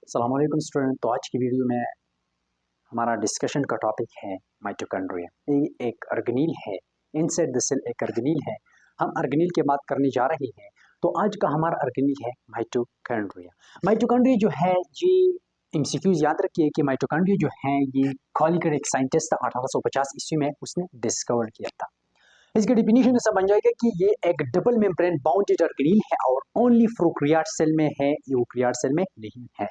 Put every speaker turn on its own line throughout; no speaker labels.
अस्सलाम वालेकुम स्टूडेंट। तो आज की वीडियो में हमारा डिस्कशन का टॉपिक है माइटोकॉन्ड्रिया। ये एक ऑर्गेनील है, इनसाइड द सेल एक ऑर्गेनील है। हम ऑर्गेनील की बात करने जा रहे हैं। तो आज का हमारा ऑर्गेनील है माइटोकॉन्ड्रिया। माइटोकॉन्ड्रिया जो है ये एमसीक्यूज याद रखिए कि माइटोकॉन्ड्रिया जो है ये कॉलिकर एक साइंटिस्ट था, 1850 ईस्वी में उसने डिस्कवर किया था। इसकी डिफिनीशन ऐसा बन जाएगा कि ये एक डबल मेम्ब्रेन बाउंडेड ऑर्गेनील है और ओनली प्रोकैरियोट सेल में है, यूकैरियोट सेल में नहीं है।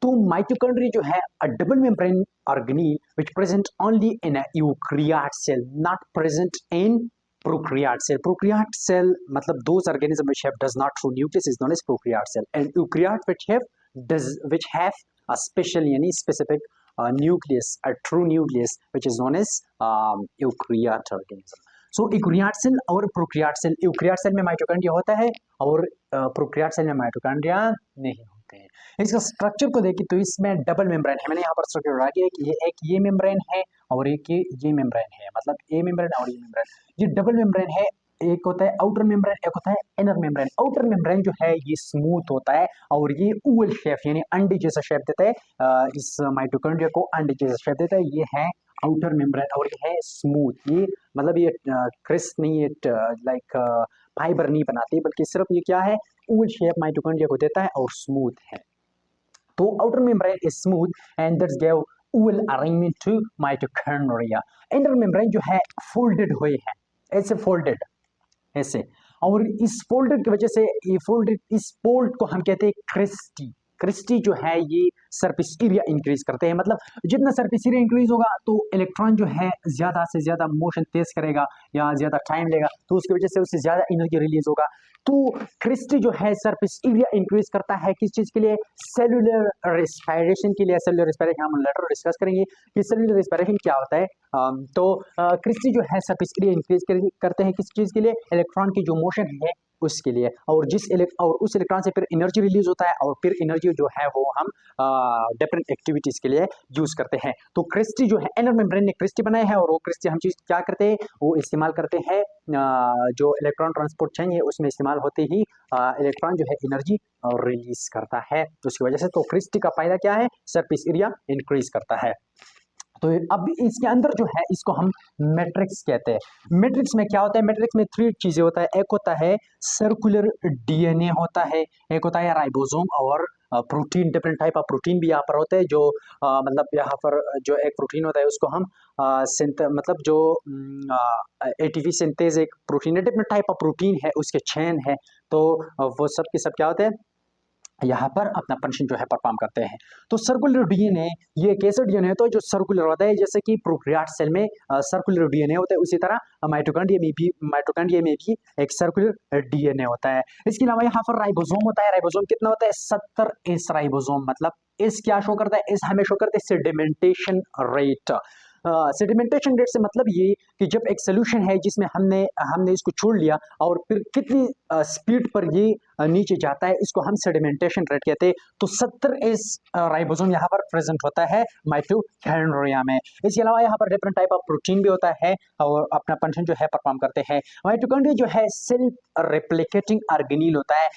तो माइटोकॉन्ड्रिया जो है a double membrane organelle which present only in a eukaryote cell, not present in prokaryote cell. Prokaryote cell मतलब those organism which have does not through nucleus is known as prokaryote cell, and eukaryote which have a special यानी specific nucleus, a true nucleus which is known as eukaryote organism. So eukaryote cell और prokaryote cell, eukaryote cell में mitochondria होता है और prokaryote cell में mitochondria नहीं होते हैं। इसका स्ट्रक्चर को देखें तो इसमें डबल मेम्ब्रेन है। मैंने यहाँ पर स्ट्रक्चर रखा है कि ये मेम्ब्रेन है और एक ये मेम्ब्रेन है, मतलब ए मेम्ब्रेन और ये मेम्ब्रेन। ये डबल मेम्ब्रेन है, एक होता है आउटर मेम्ब्रेन, एक होता है इनर मेम्ब्रेन। आउटर मेम्ब्रेन जो है ये स्मूथ होता है और ये ओवल शेप यानी अंडे जैसा शेप देता है। इस माइटोकॉन्ड्रिया को अंडे जैसा शेप देता है। ये है आउटर मेम्ब्रेन और ये है स्मूथ। ये मतलब ये क्रिस्प नहीं, ये लाइक फाइबर नहीं बनाती, बल्कि सिर्फ ये क्या है, ओवल शेप माइटोकॉन्ड्रिया को देता है और स्मूथ है। तो outer membrane is smooth and that's give oval arrangement to mitochondria. Inner membrane जो है फोल्डेड हुए हैं, ऐसे फोल्डेड ऐसे, और इस फोल्डेड की वजह से ये फोल्डेड, इस फोल्ड को हम कहते हैं क्रिस्टी। क्रिस्टी जो है ये सरफेस एरिया इंक्रीज करते हैं, मतलब जितना सरफेस एरिया इंक्रीज होगा तो इलेक्ट्रॉन जो है ज्यादा से ज्यादा मोशन तेज करेगा या ज्यादा टाइम लेगा, तो उसकी वजह से उससे ज्यादा एनर्जी रिलीज होगा। तो क्रिस्टी जो है सरफेस एरिया इंक्रीज करता है किस चीज के लिए, सेलुलर रेस्पिरेशन के लिए। सेलुलर रेस्पिरेशन हम लेटर डिस्कस करेंगे कि सेलुलर रेस्पिरेशन क्या होता है। तो क्रिस्टी जो है सरफेस एरिया इंक्रीज करते हैं किस चीज के लिए, इलेक्ट्रॉन की जो मोशन है उसके लिए, और और उस इलेक्ट्रॉन से फिर एनर्जी रिलीज होता है और फिर एनर्जी जो है वो हम डिफरेंट एक्टिविटीज के लिए यूज करते हैं। तो क्रिस्टी जो है इनर मेम्ब्रेन ने क्रिस्टी बनाया है और वो क्रिस्टी हम चीज क्या करते हैं, वो इस्तेमाल करते हैं जो इलेक्ट्रॉन ट्रांसपोर्ट चेन है उसमें इस्तेमाल होते ही इलेक्ट्रॉन जो है एनर्जी रिलीज करता है, तो उसकी वजह से तो क्रिस्टी का फायदा क्या है, सरफेस एरिया इंक्रीज करता है। तो अब इसके अंदर जो है इसको हम मैट्रिक्स कहते हैं। मैट्रिक्स में क्या होता है, मैट्रिक्स में 3 चीजें होता है। एक होता है सर्कुलर डीएनए होता है, एक होता है राइबोसोम और protein. Different type of protein भी यहाँ पर होते हैं, जो मतलब यहाँ पर जो एक प्रोटीन होता है उसको हम मतलब जो एटीपी सिंथेज एक प्रोटीन है, डिफरेंट टाइप ऑफ प्रोटीन है, उसके चेन है। तो वो सब के सब क्या होते हैं, यहाँ पर अपना फंक्शन जो है परफॉर्म करते हैं। तो सर्कुलर डीएनए ये एक ऐसा डीएनए होता है जो सर्कुलर होता है, जैसे कि प्रोकैरियोट सेल में सर्कुलर डीएनए होता है, उसी तरह माइटोकॉन्ड्रिया में भी एक सर्कुलर डीएनए होता है। इसके अलावा यहाँ पर राइबोसोम होता है। राइबोसोम कितना होता है, 70 एस राइबोसोम। मतलब एस क्या शो करता है, एस हमें शो करता है सेडिमेंटेशन रेट। सेडिमेंटेशन रेट से मतलब ये कि जब एक सोल्यूशन है जिसमें हमने हमने इसको छोड़ लिया और फिर कितनी स्पीड पर ये नीचे जाता है, इसको हम सेडिमेंटेशन रेट कहते हैं। तो 70 एस राइबोसोम यहाँ पर प्रेजेंट होता है माइटोकॉन्ड्रिया में। इसके अलावा यहाँ पर डिफरेंट टाइप ऑफ प्रोटीन भी होता है और अपना फंक्शन जो है परफॉर्म करते हैं। माइटोकॉन्ड्रिया जो है सेल्फ रेप्लिकेटिंग ऑर्गेनील होता है।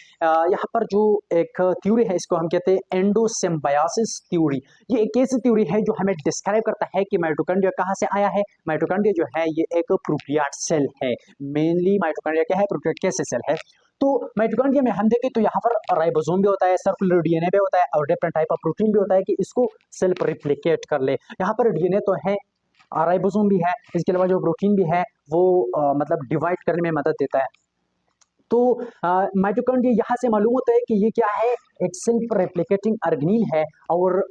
यहाँ पर जो एक थ्योरी है इसको हम कहते हैं एंडोसिम्बायोसिस थ्योरी। ये एक ऐसी थ्योरी है जो हमें डिस्क्राइब करता है कि माइटोकॉन्ड्रिया कहाँ से आया है। माइटोकॉन्ड्रिया जो है ये एक प्रोकैरियोट सेल है। मेनली माइटोकॉन्ड्रिया क्या है, प्रोकैरियोट कैसे सेल है। तो माइटोकॉन्ड्रिया में हम देखें तो यहाँ पर राइबोसोम भी होता है, सर्कुलर डीएनए भी होता है और डिफरेंट टाइप ऑफ प्रोटीन भी होता है कि इसको सेल्फ रिप्लिकेट कर ले। यहाँ पर डीएनए तो है, राइबोसोम भी है, इसके अलावा जो प्रोटीन भी है वो मतलब डिवाइड करने में मदद देता है। तो माइटोकॉन्ड्रिया यहाँ से मालूम होता है कि ये क्या है, एक सेल्फ रेप्लिकेटिंग ऑर्गेनील है। और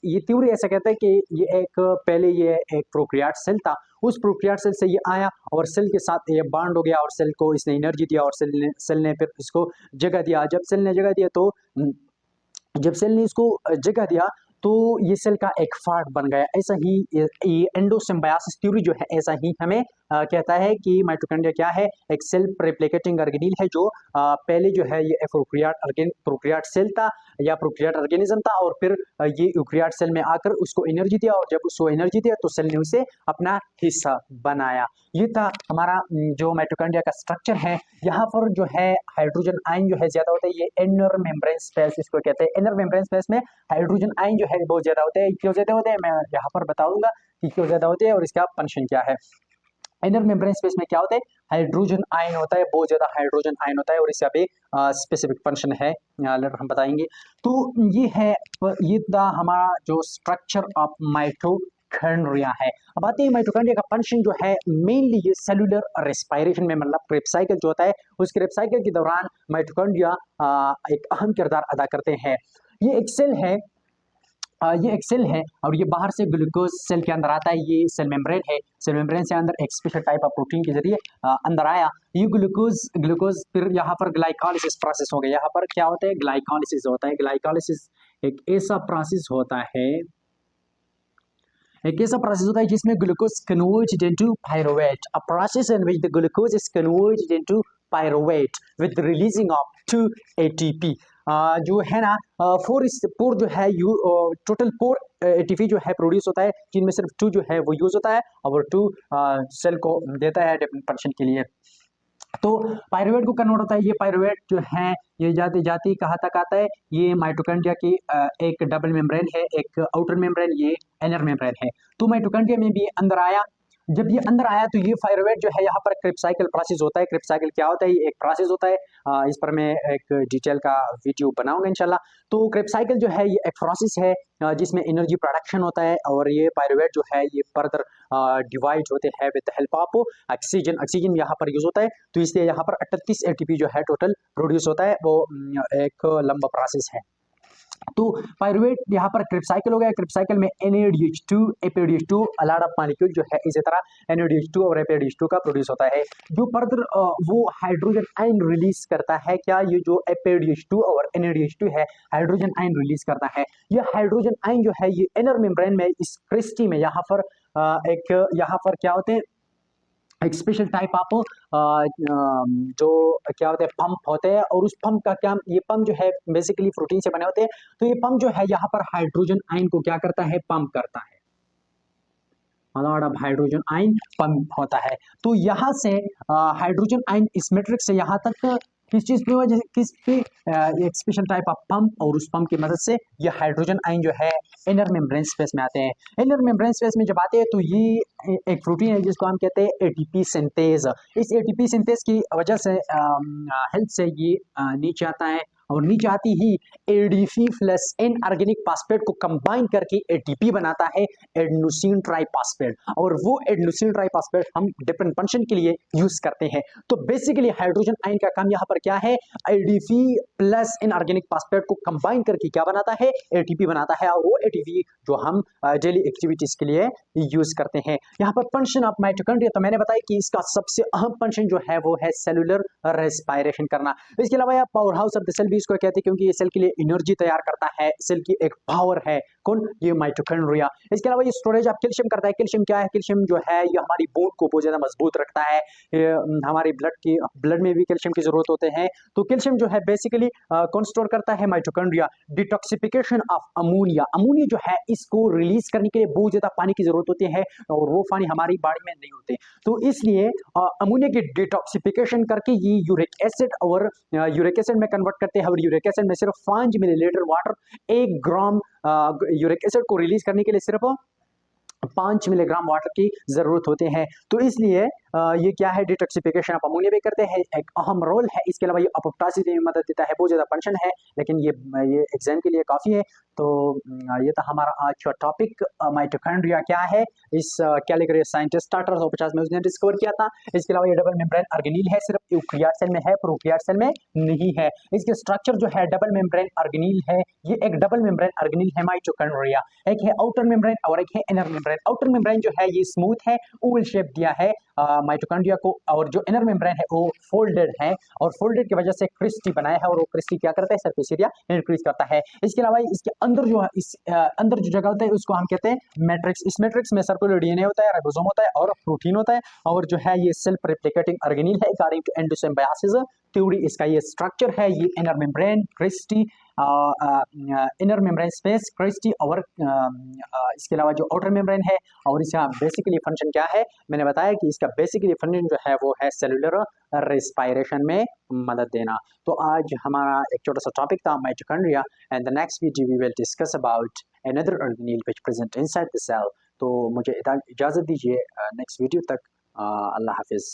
ये थ्योरी ऐसा कहता है कि ये एक पहले ये एक प्रोकैरियोट सेल था, उस प्रोकैरियोट सेल से ये आया और सेल के साथ ये बॉन्ड हो गया और सेल को इसने एनर्जी दिया और सेल ने फिर इसको जगह दिया। जब सेल ने जगह दिया तो जब सेल ने इसको जगह दिया तो ये सेल का एक पार्ट बन गया। ऐसा ही ये एंडोसिम्बायोसिस थ्योरी जो है ऐसा ही हमें कहता है कि माइटोकॉन्ड्रिया क्या है, एक सेल्फ रेप्लिकेटिंग ऑर्गेनील है जो पहले जो है ये प्रोक्रियाट सेल था या प्रोक्रियाट ऑर्गेनिज्म था, और फिर ये यूक्रियाट सेल में आकर उसको एनर्जी दिया, और जब उसको एनर्जी दिया तो सेल ने उसे अपना हिस्सा बनाया। ये था हमारा जो माइटोकॉन्ड्रिया का स्ट्रक्चर है। यहाँ पर जो है हाइड्रोजन आयन जो है ज्यादा होता है, ये इनर मेम्ब्रेन स्पेस इसको कहते हैं। इनर मेम्ब्रेन स्पेस में हाइड्रोजन आयन जो है बहुत ज्यादा होते हैं। क्यों ज्यादा होते हैं मैं यहाँ पर बताऊंगा कि क्यों ज्यादा होते हैं और इसका फंक्शन क्या है। इनर मेम्ब्रेन स्पेस में क्या होता है, हाइड्रोजन आयन होता है, बहुत ज्यादा हाइड्रोजन आयन होता है, और इसका भी स्पेसिफिक फंक्शन है, लेटर हम बताएंगे। तो ये है, ये था हमारा जो स्ट्रक्चर ऑफ माइटोकॉन्ड्रिया है। अब आते हैं माइटोकॉन्ड्रिया का फंक्शन जो है, मेनली ये सेलुलर रेस्पिरेशन में, मतलब क्रेब साइकिल जो होता है उस क्रेब साइकिल के दौरान माइटोकॉन्ड्रिया एक अहम किरदार अदा करते हैं। ये एक सेल है, ये एक सेल है और ये बाहर से ग्लूकोज सेल के अंदर आता है। ये सेल मेम्ब्रेन है, सेल मेम्ब्रेन से अंदर एक स्पेशल टाइप ऑफ प्रोटीन के जरिए अंदर आया। ये ग्लूकोज फिर यहाँ पर ग्लाइकोलिसिस प्रोसेस हो गया। यहाँ पर क्या होता है, ग्लाइकोलिसिस होता है। ग्लाइकोलिसिस एक ऐसा प्रोसेस होता है, एक ऐसा प्रोसेस होता है जिसमें glucose converted into pyruvate, a process in which the glucose is converted into pyruvate with releasing of 2 ATP। जो है ना, फोर जो है टोटल 4 ATP जो है प्रोड्यूस होता है, जिनमें सिर्फ 2 जो है वो यूज होता है, और 2 सेल को देता है डिफरेंट फंक्शन के लिए। तो पायरुवेट को कन्वर्ट होता है। ये पायरुवेट जो है ये जाती जाती कहाँ तक आता है, ये माइटोकॉन्ड्रिया की एक डबल मेम्ब्रेन है, एक आउटर मेम्ब्रेन, ये इनर मेम्ब्रेन है। तो माइटोकॉन्ड्रिया में भी अंदर आया। जब ये अंदर आया तो ये पायरुवेट जो है यहाँ पर क्रेब साइकिल प्रोसेस होता है। क्रेब साइकिल क्या होता है, ये एक प्रोसेस होता है, इस पर मैं एक डिटेल का वीडियो बनाऊंगा इंशाल्लाह। तो क्रेब साइकिल जो है ये एक प्रोसेस है जिसमें एनर्जी प्रोडक्शन होता है, और ये पायरुवेट जो है ये फर्दर डिवाइड होते हैं विद हेल्प ऑफ ऑक्सीजन यहाँ पर यूज होता है। तो इसलिए यहाँ पर 38 ATP जो है टोटल प्रोड्यूस होता है, वो एक लंबा प्रोसेस है। तो पायरुवेट यहाँ पर क्रेब साइकिल हो गया। क्रेब साइकिल में NADH2 APDH2 a lot of molecule जो है इसी तरह NADH2 और APDH2 का प्रोड्यूस होता है, जो फर्दर वो हाइड्रोजन आयन रिलीज करता है। क्या ये जो APDH2 और NADH2 है हाइड्रोजन आयन रिलीज करता है। ये हाइड्रोजन आयन जो है ये इनर मेम्ब्रेन में इस क्रिस्टी में यहाँ पर यहाँ पर क्या होते हैं, एक स्पेशल टाइप ऑफ जो क्या होते हैं पंप होते हैं, और उस पंप का क्या, ये पंप जो है बेसिकली प्रोटीन से बने होते हैं। तो ये पंप जो है यहाँ पर हाइड्रोजन आयन को क्या करता है, पंप करता है। A lot of hydrogen ion pump होता है। तो यहाँ से हाइड्रोजन आयन इस मैट्रिक्स से यहाँ तक किस चीज की वजह से, किस पे एक स्पेशल टाइप ऑफ पंप, और उस पंप की मदद से ये हाइड्रोजन आयन जो है इनर मेम्ब्रेन स्पेस में आते हैं। इनर मेम्ब्रेन स्पेस में जब आते हैं तो ये एक प्रोटीन है जिसको हम कहते हैं ATP सिंथेज। इस ATP सिंथेज की वजह से हेल्प से ये नीचे आता है, और नीचे आती ही ADP प्लस इनऑर्गेनिक फास्फेट को कंबाइन करके ATP बनाता है, एडेनोसिन ट्राइफॉस्फेट, और वो एडेनोसिन ट्राइफॉस्फेट हम डिफरेंट फंक्शन के लिए यूज करते हैं। तो बेसिकली हाइड्रोजन आयन का काम यहाँ पर क्या है, ADP प्लस इनऑर्गेनिक फास्फेट को कंबाइन करके क्या बनाता है, ATP बनाता है, और वो ATP जो हम डेली एक्टिविटीज के लिए यूज करते हैं। यहाँ पर फंक्शन ऑफ माइटोकॉन्ड्रिया, तो मैंने बताया कि इसका सबसे अहम फंक्शन जो है वो है सेलुलर रेस्पिरेशन करना। इसके अलावा यह power house of the cell भी इसको कहते हैं, क्योंकि ये सेल के लिए एनर्जी तैयार करता है। सेल की एक पावर है, कौन, ये माइटोकॉन्ड्रिया। इसके अलावा ये स्टोरेज ऑफ कैल्शियम करता है। कैल्शियम क्या है, कैल्शियम जो है ये हमारी बोन को बहुत ज्यादा मजबूत रखता है। हमारी ब्लड में भी कैल्शियम की जरूरत होते हैं। तो कैल्शियम जो है बेसिकली कौन स्टोर करता है, mitochondria. Detoxification of ammonia, ammonia जो है इसको रिलीज करने के लिए बहुत ज्यादा पानी की जरूरत होती है, और वो पानी हमारी बॉडी में नहीं होते। तो इसलिए अमोनिया की डिटॉक्सिफिकेशन करके ये यूरिक एसिड और यूरिक एसिड में कन्वर्ट करते हैं, और यूरिक एसिड में सिर्फ 5 मिलीलीटर वाटर 1 ग्राम यूरिक एसिड को रिलीज करने के लिए सिर्फ 5 मिलीग्राम वाटर की जरूरत होते हैं। तो इसलिए ये क्या है, डिटॉक्सिफिकेशन ऑफ अमोनिया भी करते हैं, एक अहम रोल है। इसके अलावा ये अपोप्टोसिस में मदद देता है, बहुत ज्यादा फंक्शन है, लेकिन ये एग्जाम के लिए काफी है। तो ये था हमारा आज का टॉपिक, माइटोकॉन्ड्रिया क्या है। इस कैलिग्रे साइंटिस्ट 1850 में उसने डिस्कवर किया था। इसके अलावा ये डबल मेम्ब्रेन ऑर्गेनील है, सिर्फ यूकेरियोट सेल में है, प्रोकैरियोट सेल में नहीं है। इसके स्ट्रक्चर जो है डबल मेम्ब्रेन ऑर्गेनील है, ये एक डबल मेम्ब्रेन ऑर्गेनील है माइटोकॉन्ड्रिया। एक है आउटर मेम्ब्रेन और एक है इनर मेम्ब्रेन। आउटर मेम्ब्रेन जो है ये स्मूथ है, ओवल शेप दिया है माइटोकॉन्ड्रिया को, और जो इनर मेम्ब्रेन है वो फोल्डेड है, और फोल्डेड की वजह से क्रिस्टी बनाया है, और वो क्रिस्टी क्या करता है, सरफेस एरिया इंक्रीज करता है। इसके अलावा इसके अंदर जो है इस अंदर जो जगह होता है उसको हम कहते हैं मैट्रिक्स। इस मैट्रिक्स में सर्कुलर डीएनए होता है, राइबोसोम होता है और प्रोटीन होता है। और जो है ये सेल्फ रेप्लिकेटिंग ऑर्गेनील है according to endosymbiosis theory. इसका ये स्ट्रक्चर है, ये inner membrane cristae, inner membrane space cristae और इसके अलावा जो आउटर मेम्ब्रेन है। और इसका बेसिकली फंक्शन क्या है, मैंने बताया कि इसका बेसिकली फंक्शन जो है वो है सेलुलर रेस्पायरेशन में मदद देना। तो आज हमारा एक छोटा सा टॉपिक था mitochondria, and the next video we will discuss about another organelle which present inside the cell। तो मुझे इजाज़त दीजिए नेक्स्ट वीडियो तक। अल्लाह हाफिज़।